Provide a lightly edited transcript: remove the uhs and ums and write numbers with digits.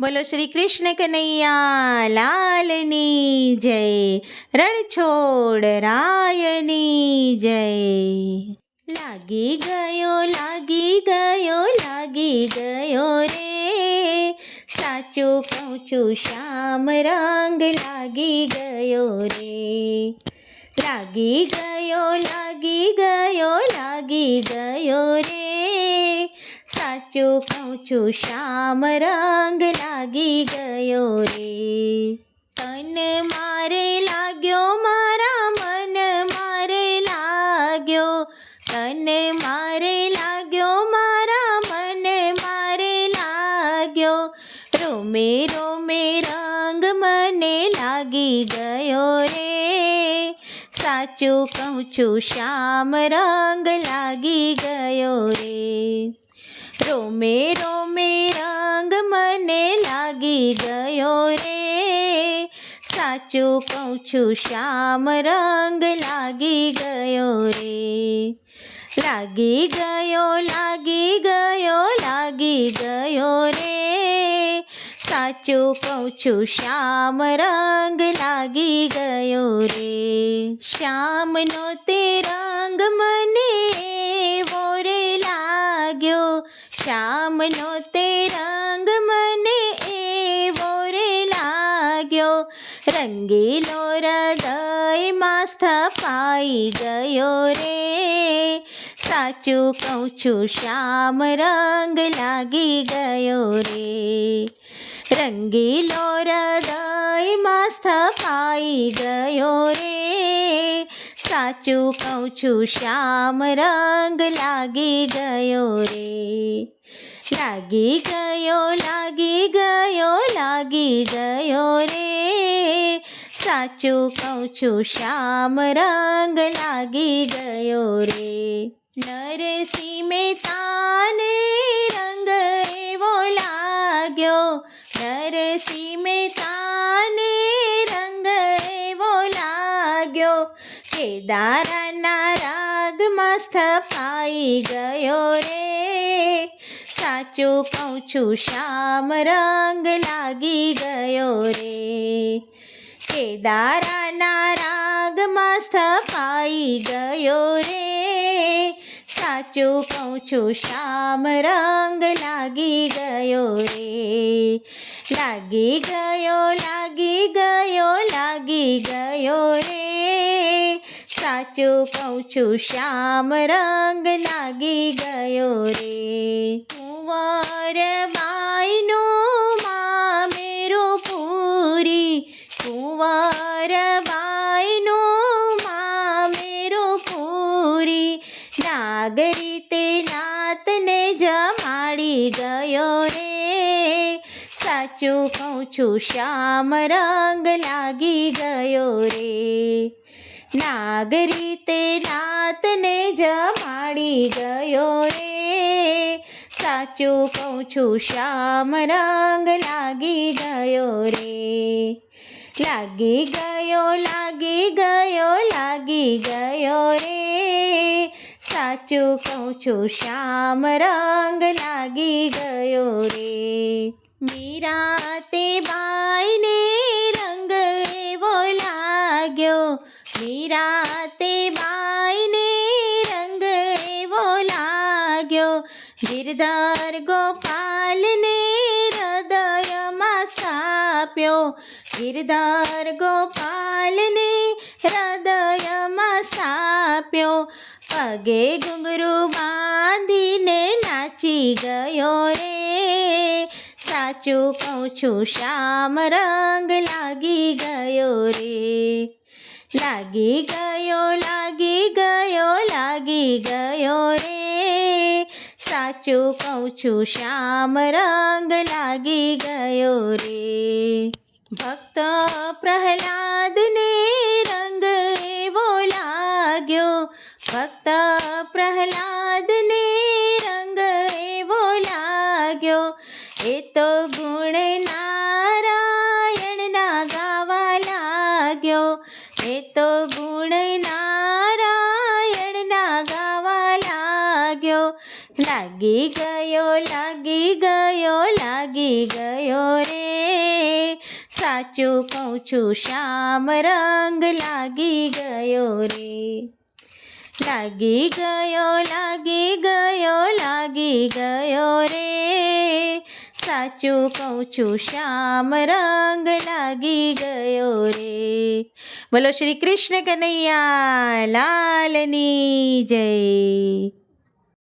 બોલો શ્રી કૃષ્ણ કનૈયા લાલની જય, રણછોડ રાયની જય. લાગી ગયો લાગી ગયો લાગી ગયો રે, સાચું કહું છું શ્યામ રંગ લાગી ગયો રે. લાગી ગયો લાગી ગયો લાગી ગયો રે, સાચું કહું છું શ્યામ રંગ લાગી ગયો રે. તન મારે લાગ્યો મારા મન મારે લાગ્યો, તન મારે લાગ્યો મારા મન મારે લાગ્યો, રોમે રોમે રંગ મને લાગી ગયો રે, સાચું કહું છું શ્યામ રંગ લાગી ગયો રે. રોમે રોમે રંગ મને લાગી ગયો રે, સાચું કહું છું શ્યામ રંગ લાગી ગયો રે. લાગી ગયો લાગી ગયો લાગી ગયો રે, સાચું કહું છું શ્યામ રંગ લાગી ગયો રે. શ્યામનો તે રંગ મને એવો રે લાગ્યો, શ્યામનો તે રંગ મને એવો રે લાગ્યો, રંગીલો હૃદયમાં સ્થપાઈ ગયો રે, સાચું કહું છું શ્યામ રંગ લાગી ગયો રે. રંગીલો હૃદયમાં સ્થપાઈ ગયો રે, સાચું કહું છું શ્યામ રંગ લાગી ગયો રે. લાગી ગયો લાગી ગયો લાગી ગયો રે, સાચું કહું છું શ્યામ રંગ લાગી ગયો રે. નરસિંહ મહેતાને રંગ એવો લાગ્યો, નરસિંહ મહેતાને રંગ એવો લાગ્યો, કેદારના રાગમાં સ્થપાઈ ગયો રે, સાચું કહું છું શ્યામ રંગ લાગી ગયો રે. કેદારના રાગમાં સ્થપાઈ ગયો રે, સાચું કહું છું શ્યામ રંગ લાગી ગયો રે. લાગી ગયો લાગી ગયો લાગી ગયો રે, સાચું કહું છું શ્યામ રંગ લાગી ગયો રે. કુંવરબાઈનું મામેરું પૂરી, કુંવરબાઈનું મામેરું પૂરી, નાગરી તે નાતને જમાડી ગયો રે, સાચું કહું છું શ્યામ રંગ લાગી ગયો રે. નાગરી તે નાતને જમાડી ગયો રે, સાચું કહું છું શ્યામ રંગ લાગી ગયો રે. લાગી ગયો લાગી ગયો લાગી ગયો રે, સાચું કહું છું શ્યામ રંગ લાગી ગયો રે. મીરા તે બાઈને રંગ એવો લાગ્યો, મીરા તે બાઈને રંગ એવો લાગ્યો, ગિરધર ગોપાલને હૃદયમાં સ્થાપ્યો, ગિરધર ગોપાલને હૃદયમાં સ્થાપ્યો, પગે ઘૂંઘરું બાંધીને નાચી ગયો રે, સાચું કહું છું શ્યામ રંગ લાગી ગયો રે. લાગી ગયો લાગી ગયો લાગી ગયો રે, સાચું કહું છું શ્યામ રંગ લાગી ગયો રે. ભક્ત પ્રહલાદને રંગ એવો લાગ્યો, ભક્ત પ્રહલાદને રંગ એવો લાગ્યો, એ તો ગુણ નારાયણના ગાવા લાગ્યો, એ તો ગુણ નારાયણના ગાવા લાગ્યો. લાગી ગયો લાગી ગયો લાગી લાગી ગયો રે, સાચું કહું છું શ્યામ રંગ લાગી ગયો રે. લાગી ગયો, લાગી ગયો, લાગી ગયો રે, સાચું કહું છું શ્યામ રંગ લાગી ગયો રે. બોલો શ્રી કૃષ્ણ કનૈયા લાલની જય.